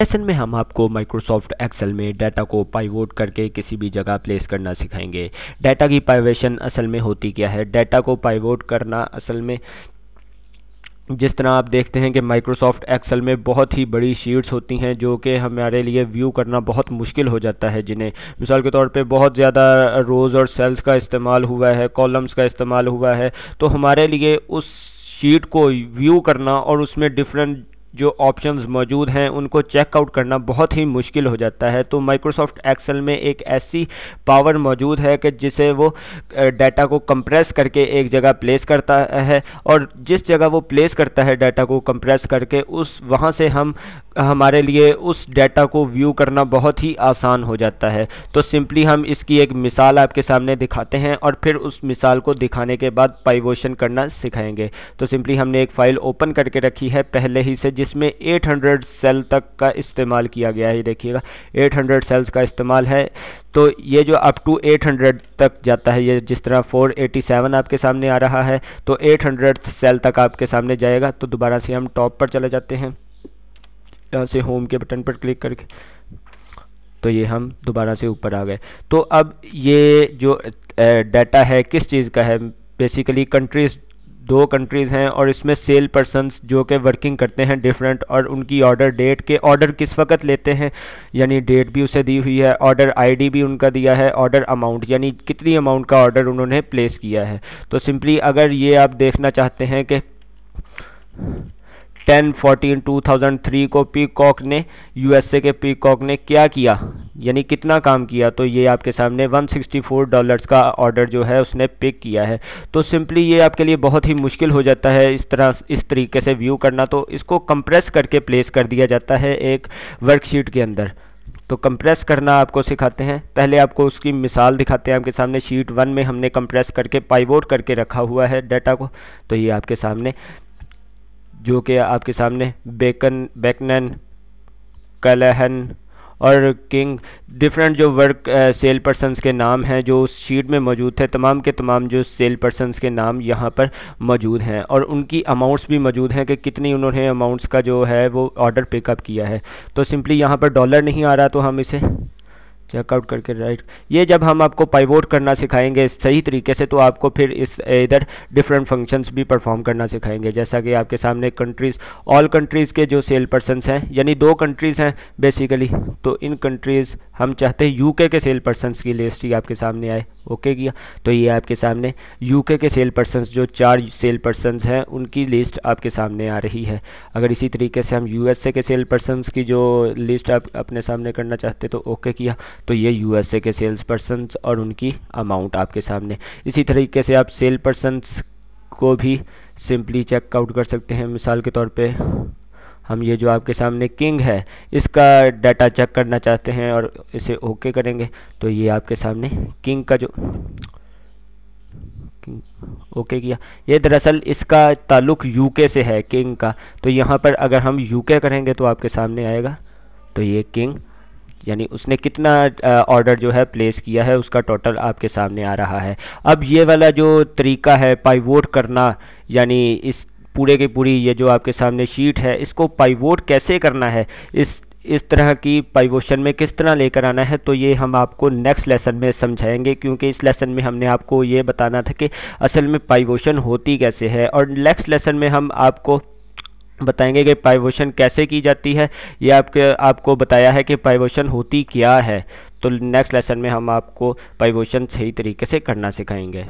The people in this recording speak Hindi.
लेसन में हम आपको माइक्रोसॉफ्ट एक्सेल में डाटा को पाइवोट करके किसी भी जगह प्लेस करना सिखाएंगे। डाटा की पाइवेशन असल में होती क्या है, डाटा को पाइवोट करना असल में जिस तरह आप देखते हैं कि माइक्रोसॉफ्ट एक्सेल में बहुत ही बड़ी शीट्स होती हैं जो कि हमारे लिए व्यू करना बहुत मुश्किल हो जाता है, जिन्हें मिसाल के तौर पे बहुत ज़्यादा रोज़ और सेल्स का इस्तेमाल हुआ है, कॉलम्स का इस्तेमाल हुआ है, तो हमारे लिए उस शीट को व्यू करना और उसमें डिफरेंट जो ऑप्शंस मौजूद हैं उनको चेकआउट करना बहुत ही मुश्किल हो जाता है। तो माइक्रोसॉफ्ट एक्सेल में एक ऐसी पावर मौजूद है कि जिसे वो डाटा को कंप्रेस करके एक जगह प्लेस करता है, और जिस जगह वो प्लेस करता है डाटा को कंप्रेस करके उस वहाँ से हम हमारे लिए उस डाटा को व्यू करना बहुत ही आसान हो जाता है। तो सिंपली हम इसकी एक मिसाल आपके सामने दिखाते हैं और फिर उस मिसाल को दिखाने के बाद पाइवोशन करना सिखाएंगे। तो सिंपली हमने एक फ़ाइल ओपन करके रखी है पहले ही से, जिसमें 800 सेल तक का इस्तेमाल किया गया है। देखिएगा 800 सेल्स का इस्तेमाल है, तो ये जो अप टू 800 तक जाता है, ये जिस तरह 487 आपके सामने आ रहा है तो 800 सेल तक आपके सामने जाएगा। तो दोबारा से हम टॉप पर चले जाते हैं, यहाँ से होम के बटन पर क्लिक करके, तो ये हम दोबारा से ऊपर आ गए। तो अब ये जो डाटा है किस चीज़ का है, बेसिकली कंट्रीज़, 2 कंट्रीज़ हैं और इसमें सेल पर्सनस जो कि वर्किंग करते हैं डिफरेंट, और उनकी ऑर्डर डेट के ऑर्डर किस वक्त लेते हैं, यानी डेट भी उसे दी हुई है, ऑर्डर आईडी भी उनका दिया है, ऑर्डर अमाउंट यानी कितनी अमाउंट का ऑर्डर उन्होंने प्लेस किया है। तो सिंपली अगर ये आप देखना चाहते हैं कि 10/14/2003 को पीकॉक ने, यूएसए के पीकॉक ने क्या किया, यानी कितना काम किया, तो ये आपके सामने $164 का ऑर्डर जो है उसने पिक किया है। तो सिंपली ये आपके लिए बहुत ही मुश्किल हो जाता है इस तरीके से व्यू करना, तो इसको कंप्रेस करके प्लेस कर दिया जाता है एक वर्कशीट के अंदर। तो कंप्रेस करना आपको सिखाते हैं, पहले आपको उसकी मिसाल दिखाते हैं। आपके सामने शीट 1 में हमने कंप्रेस करके पाइवोट करके रखा हुआ है डाटा को, तो ये आपके सामने जो कि आपके सामने बेकनन, कलहन और किंग, डिफरेंट जो वर्क सेल पर्सनस के नाम हैं जो उस शीट में मौजूद थे, तमाम के तमाम जो सेल पर्सनस के नाम यहाँ पर मौजूद हैं, और उनकी अमाउंट्स भी मौजूद हैं कि कितनी उन्होंने अमाउंट्स का जो है वो ऑर्डर पिकअप किया है। तो सिंपली यहाँ पर डॉलर नहीं आ रहा, तो हम इसे चेकआउट करके राइट, ये जब हम आपको पाइवोट करना सिखाएंगे सही तरीके से, तो आपको फिर इस इधर डिफरेंट फंक्शंस भी परफॉर्म करना सिखाएंगे। जैसा कि आपके सामने कंट्रीज़, ऑल कंट्रीज़ के जो सेल पर्सनस हैं, यानी 2 कंट्रीज़ हैं बेसिकली, तो इन कंट्रीज़ हम चाहते हैं यूके के सेल पर्सनस की लिस्ट ही आपके सामने आए। ओके किया, तो ये आपके सामने यूके के सेल पर्सनस जो 4 सेल पर्सनस हैं उनकी लिस्ट आपके सामने आ रही है। अगर इसी तरीके से हम यूएसए के सेल पर्सनस की जो लिस्ट आप अपने सामने करना चाहते तो ओके किया, तो ये यूएसए के सेल्स पर्सनस और उनकी अमाउंट आपके सामने। इसी तरीके से आप सेल पर्सनस को भी सिंपली चेकआउट कर सकते हैं। मिसाल के तौर पे हम ये जो आपके सामने किंग है इसका डाटा चेक करना चाहते हैं और इसे ओके करेंगे, तो ये आपके सामने किंग का जो ओके किया, ये दरअसल इसका ताल्लुक यूके से है किंग का, तो यहाँ पर अगर हम यूके करेंगे तो आपके सामने आएगा, तो ये किंग यानी उसने कितना ऑर्डर जो है प्लेस किया है उसका टोटल आपके सामने आ रहा है। अब ये वाला जो तरीका है पाइवोट करना, यानी इस पूरे की पूरी ये जो आपके सामने शीट है इसको पाइवोट कैसे करना है, इस तरह की पाइवोशन में किस तरह लेकर आना है, तो ये हम आपको नेक्स्ट लेसन में समझाएंगे, क्योंकि इस लेसन में हमने आपको ये बताना था कि असल में पाइवोशन होती कैसे है, और नेक्स्ट लेसन में हम आपको बताएंगे कि पाइवोशन कैसे की जाती है। ये आपको बताया है कि पाइवोशन होती क्या है, तो नेक्स्ट लेसन में हम आपको पाइवोशन सही तरीके से करना सिखाएंगे।